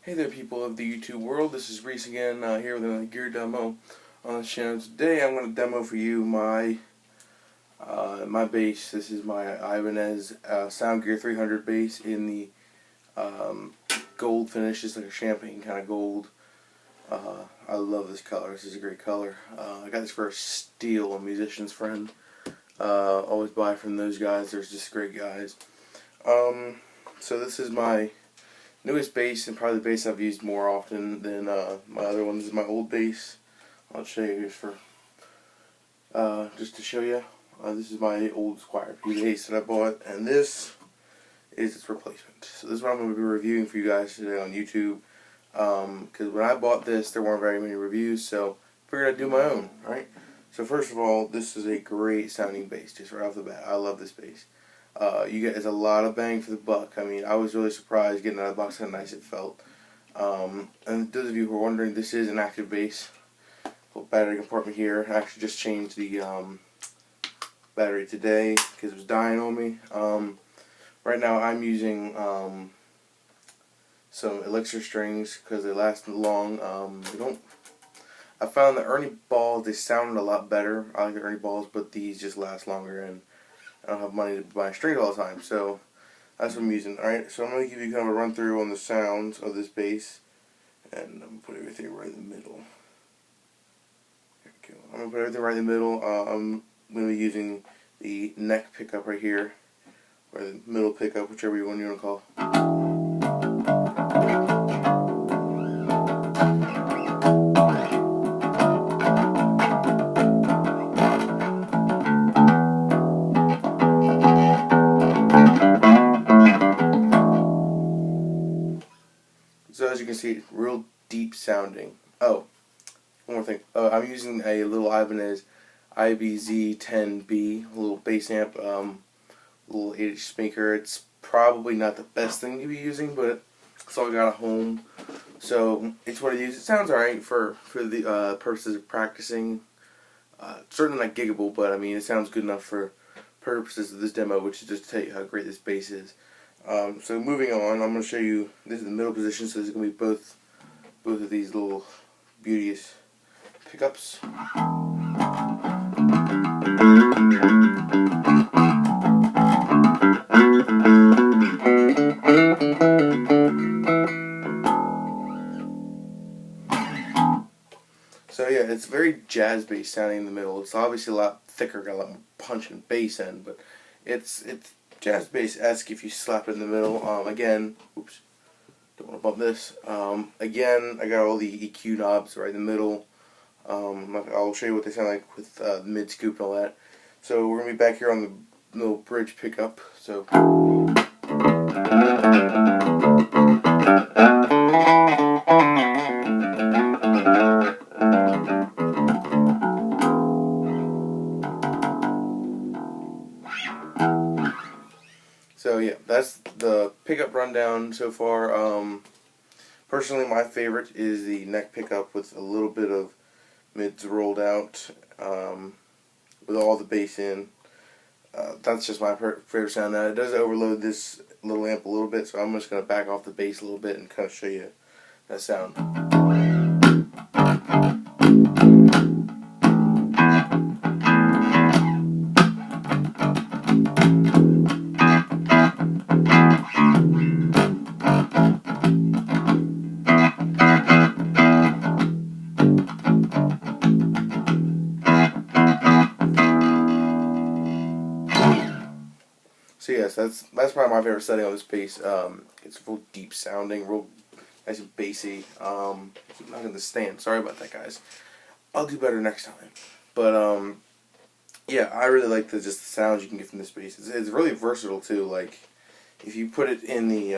Hey there, people of the YouTube world. This is Reese again, here with another gear demo on the channel. Today I'm going to demo for you my bass. This is my Ibanez Sound Gear 300 bass in the gold finish. It's like a champagne kind of gold. I love this color. This is a great color. I got this for a steal, a musician's friend. Always buy from those guys. They're just great guys. So this is my newest bass, and probably the bass I've used more often than my other one. This is my old bass. I'll show you just to show you. This is my old Squire P bass that I bought, and this is its replacement. So this is what I'm going to be reviewing for you guys today on YouTube. Because when I bought this, there weren't very many reviews, so I figured I'd do my own. Alright. So first of all, this is a great sounding bass, just right off the bat. I love this bass. You get it's a lot of bang for the buck. I mean, I was really surprised getting out of the box how nice it felt. And those of you who are wondering, this is an active bass. Little battery compartment here. I actually just changed the battery today because it was dying on me. Right now I'm using some elixir strings because they last long. I found the Ernie balls, they sounded a lot better. I like the Ernie balls, but these just last longer, and I don't have money to buy strings all the time, so that's what I'm using. Alright, so I'm going to give you kind of a run through on the sounds of this bass, and I'm going to put everything right in the middle. There we go. I'm going to put everything right in the middle. I'm going to be using the neck pickup right here, or the middle pickup, whichever one you want to call. So as you can see, real deep sounding. Oh, one more thing. I'm using a little Ibanez IBZ-10B, a little bass amp, little 8-inch speaker. It's probably not the best thing to be using, but it's all I got at home. So it's what I use. It sounds alright for the purposes of practicing. Certainly not giggable, but I mean it sounds good enough for purposes of this demo, which is just to tell you how great this bass is. So moving on, I'm going to show you, this is the middle position, so there's going to be both of these little beauteous pickups. So yeah, it's very jazz bass sounding in the middle. It's obviously a lot thicker, got a lot more punch and bass end, but it's jazz bass-esque if you slap it in the middle. Again, oops, don't want to bump this. Again, I got all the EQ knobs right in the middle. I'll show you what they sound like with the mid scoop and all that. So we're gonna be back here on the little bridge pickup. So. So yeah, that's the pickup rundown so far. Personally, my favorite is the neck pickup with a little bit of mids rolled out, with all the bass in. That's just my favorite sound. Now it does overload this little amp a little bit, so I'm just going to back off the bass a little bit and kind of show you that sound. So yes, that's probably my favorite setting on this bass. It's real deep sounding, real nice and bassy. I'm not gonna stand. Sorry about that, guys. I'll do better next time. But yeah, I really like just the sounds you can get from this bass. It's really versatile too. Like if you put it in the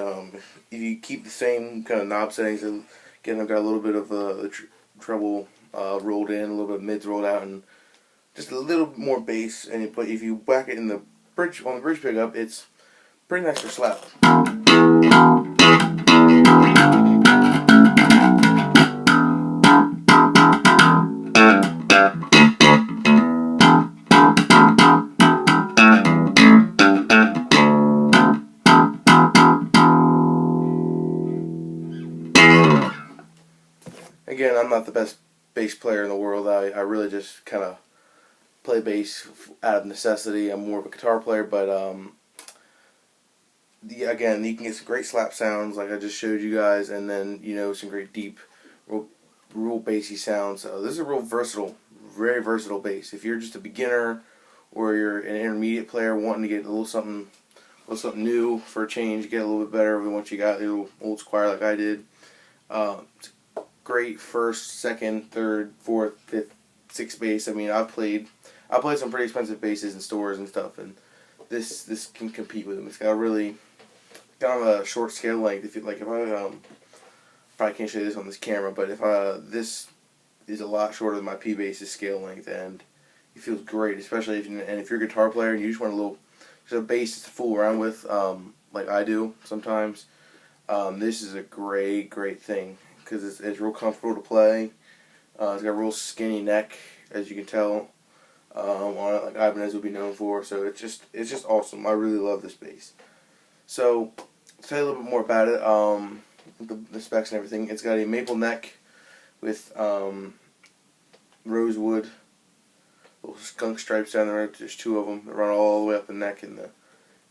if you keep the same kind of knob settings, again I've got a little bit of the treble rolled in, a little bit of mids rolled out, and just a little more bass. But if you whack it in the bridge on the bridge pickup, it's pretty nice for slap. again, I'm not the best bass player in the world. I really just kind of play bass out of necessity. I'm more of a guitar player, but again, you can get some great slap sounds like I just showed you guys, and then some great deep, real bassy sounds. So this is a real versatile, very versatile bass. If you're just a beginner or you're an intermediate player wanting to get a little something new for a change, get a little bit better than what you got, the little old Squire like I did. It's great first, second, third, fourth, fifth, sixth bass. I mean, I played some pretty expensive basses in stores and stuff, and this can compete with them. It's got a really kind of a short scale length. If I probably can't show you this on this camera, but if this is a lot shorter than my P bass's scale length, and it feels great, especially if you're a guitar player and you just want just a bass to fool around with, like I do sometimes. This is a great thing because it's real comfortable to play. It's got a real skinny neck, as you can tell, on it, like Ibanez would be known for. So it's just awesome. I really love this bass. So to tell you a little bit more about it, the specs and everything. It's got a maple neck with rosewood, little skunk stripes down there. There's two of them that run all the way up the neck and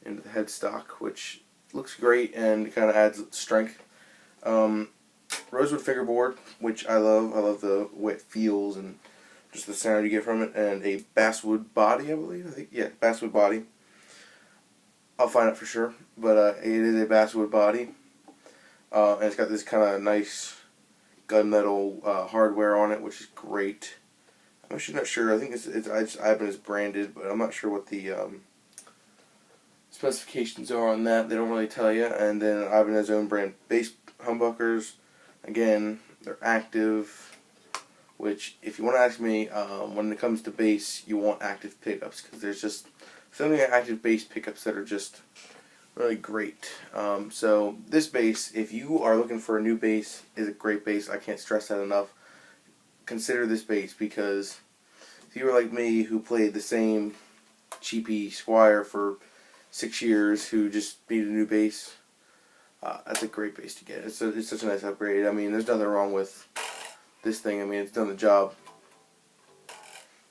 into the headstock, which looks great and kind of adds strength. Rosewood fingerboard, which I love. I love the way it feels and just the sound you get from it. And a basswood body, I believe. Yeah, basswood body. I'll find out for sure, but it is a basswood body, and it's got this kind of nice gunmetal hardware on it, which is great. I'm actually not sure. I think it's Ibanez branded, but I'm not sure what the specifications are on that. They don't really tell you. And then Ibanez own brand bass humbuckers. Again, they're active, which if you want to ask me, when it comes to bass, you want active pickups because there's just something like active bass pickups that are just really great. So this bass, if you are looking for a new bass, is a great bass. I can't stress that enough. Consider this bass because if you were like me who played the same cheapy Squire for 6 years who just needed a new bass, that's a great bass to get. It's such a nice upgrade. I mean, there's nothing wrong with this thing. I mean, it's done the job.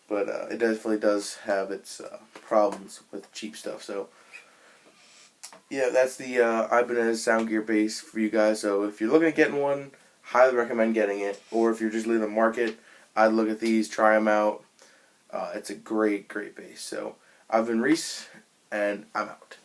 But it definitely does have its problems with cheap stuff. So, yeah, that's the Ibanez Sound Gear bass for you guys. So if you're looking at getting one, highly recommend getting it. Or if you're just leaving the market, I'd look at these, try them out. It's a great bass. So I've been Reese, and I'm out.